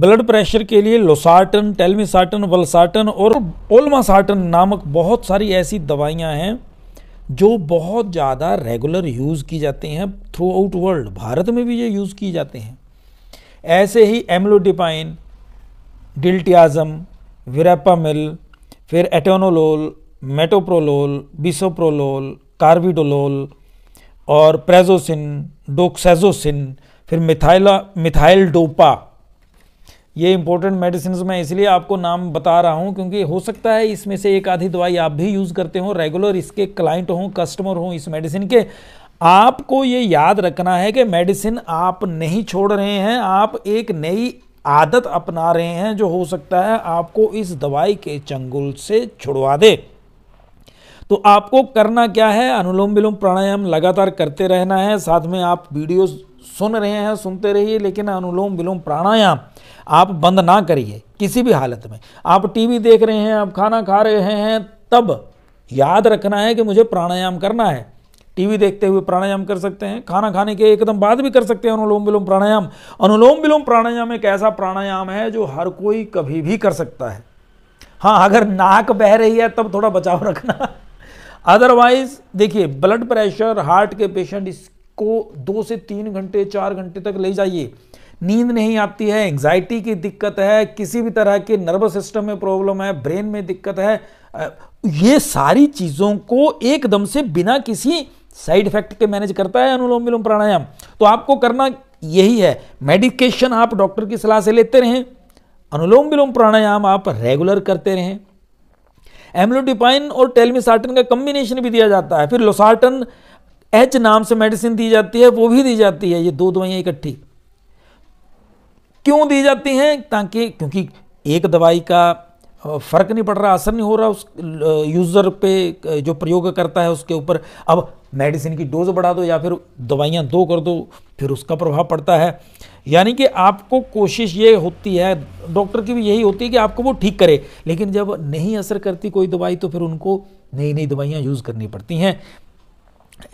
Blood pressure के लिए losartan, telmisartan, वल्सार्टन और ओल्मासार्टन नामक बहुत सारी ऐसी दवाइयां हैं जो बहुत ज़्यादा रेगुलर यूज़ की जाती हैं थ्रू आउट वर्ल्ड। भारत में भी ये यूज़ की जाते हैं। ऐसे ही एम्लोडिपाइन, डिल्टियाज़म, विरापामिल, फिर एटेनोलोल, मेटोप्रोलोल, बिसोप्रोलोल, कार्बिडोलोल और प्रेजोसिन, डोक्साजोसिन, फिर मिथाइल डोपा। ये इंपॉर्टेंट मेडिसिन मैं इसलिए आपको नाम बता रहा हूं क्योंकि हो सकता है इसमें से एक आधी दवाई आप भी यूज़ करते हो, रेगुलर इसके क्लाइंट हो, कस्टमर हो इस मेडिसिन के। आपको ये याद रखना है कि मेडिसिन आप नहीं छोड़ रहे हैं, आप एक नई आदत अपना रहे हैं जो हो सकता है आपको इस दवाई के चंगुल से छुड़वा दे। तो आपको करना क्या है, अनुलोम विलोम प्राणायाम लगातार करते रहना है। साथ में आप वीडियो सुन रहे हैं, सुनते रहिए, लेकिन अनुलोम विलोम प्राणायाम आप बंद ना करिए किसी भी हालत में। आप टीवी देख रहे हैं, आप खाना खा रहे हैं, तब याद रखना है कि मुझे प्राणायाम करना है। टीवी देखते हुए प्राणायाम कर सकते हैं, खाना खाने के एकदम बाद भी कर सकते हैं अनुलोम विलोम प्राणायाम। अनुलोम विलोम प्राणायाम एक ऐसा प्राणायाम है जो हर कोई कभी भी कर सकता है। हाँ, अगर नाक बह रही है तब थोड़ा बचाव रखना। अदरवाइज देखिए, ब्लड प्रेशर, हार्ट के पेशेंट इसको 2 से 3 घंटे 4 घंटे तक ले जाइए। नींद नहीं आती है, एंजाइटी की दिक्कत है, किसी भी तरह के नर्वस सिस्टम में प्रॉब्लम है, ब्रेन में दिक्कत है, ये सारी चीज़ों को एकदम से बिना किसी साइड इफेक्ट के मैनेज करता है अनुलोम विलोम प्राणायाम। तो आपको करना यही है, मेडिकेशन आप डॉक्टर की सलाह से लेते रहें, अनुलोम विलोम प्राणायाम आप रेगुलर करते रहें। एम्लोडिपाइन और टेलमिसार्टन का कॉम्बिनेशन भी दिया जाता है, फिर लोसार्टन एच नाम से मेडिसिन दी जाती है, वो भी दी जाती है। ये 2 दवाइयां इकट्ठी क्यों दी जाती हैं? ताकि क्योंकि एक दवाई का फर्क नहीं पड़ रहा, असर नहीं हो रहा उस यूजर पे, जो प्रयोग करता है उसके ऊपर। अब मेडिसिन की डोज बढ़ा दो या फिर दवाइयां 2 कर दो, फिर उसका प्रभाव पड़ता है। यानी कि आपको कोशिश ये होती है, डॉक्टर की भी यही होती है कि आपको वो ठीक करे, लेकिन जब नहीं असर करती कोई दवाई तो फिर उनको नई नई दवाइयां यूज करनी पड़ती हैं।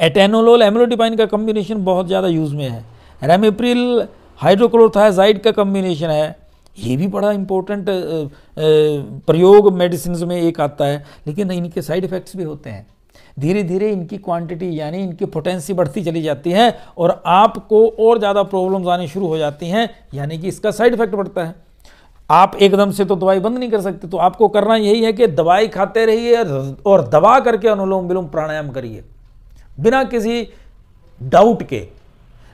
एटेनोलोल एम्लोडिपाइन का कॉम्बिनेशन बहुत ज़्यादा यूज में है। रेमिप्रिल हाइड्रोक्लोरोथायाजाइड का कॉम्बिनेशन है, ये भी बड़ा इंपॉर्टेंट प्रयोग मेडिसिन में एक आता है, लेकिन इनके साइड इफेक्ट्स भी होते हैं। धीरे धीरे इनकी क्वांटिटी यानी इनकी पोटेंसी बढ़ती चली जाती है और आपको और ज़्यादा प्रॉब्लम्स आनी शुरू हो जाती हैं, यानी कि इसका साइड इफेक्ट बढ़ता है। आप एकदम से तो दवाई बंद नहीं कर सकते, तो आपको करना यही है कि दवाई खाते रहिए और दबा करके अनुलोम विलोम प्राणायाम करिए बिना किसी डाउट के।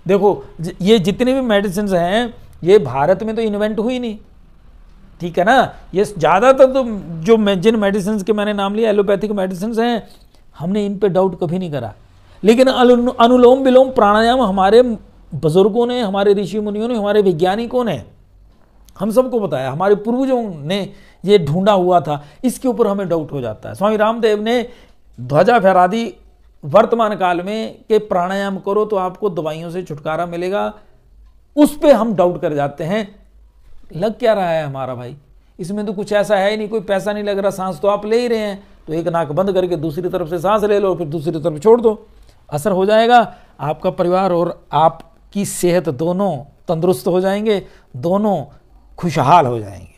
देखो, ये जितने भी मेडिसिन हैं ये भारत में तो इन्वेंट हुई नहीं, ठीक है ना। ये ज़्यादातर तो जो जिन मेडिसिन के मैंने नाम लिया एलोपैथिक मेडिसिन हैं, हमने इन पे डाउट कभी नहीं करा। लेकिन अनुलोम विलोम प्राणायाम हमारे बुजुर्गों ने, हमारे ऋषि मुनियों ने, हमारे वैज्ञानिकों ने हम सबको बताया, हमारे पूर्वजों ने ये ढूंढा हुआ था। इसके ऊपर हमें डाउट हो जाता है। स्वामी रामदेव ने ध्वजा फहरा दी वर्तमान काल में कि प्राणायाम करो तो आपको दवाइयों से छुटकारा मिलेगा। उस पे हम डाउट कर जाते हैं। लग क्या रहा है हमारा भाई, इसमें तो कुछ ऐसा है ही नहीं, कोई पैसा नहीं लग रहा, सांस तो आप ले ही रहे हैं, तो एक नाक बंद करके दूसरी तरफ से सांस ले लो, फिर दूसरी तरफ छोड़ दो, असर हो जाएगा। आपका परिवार और आपकी सेहत दोनों तंदुरुस्त हो जाएंगे, दोनों खुशहाल हो जाएंगे।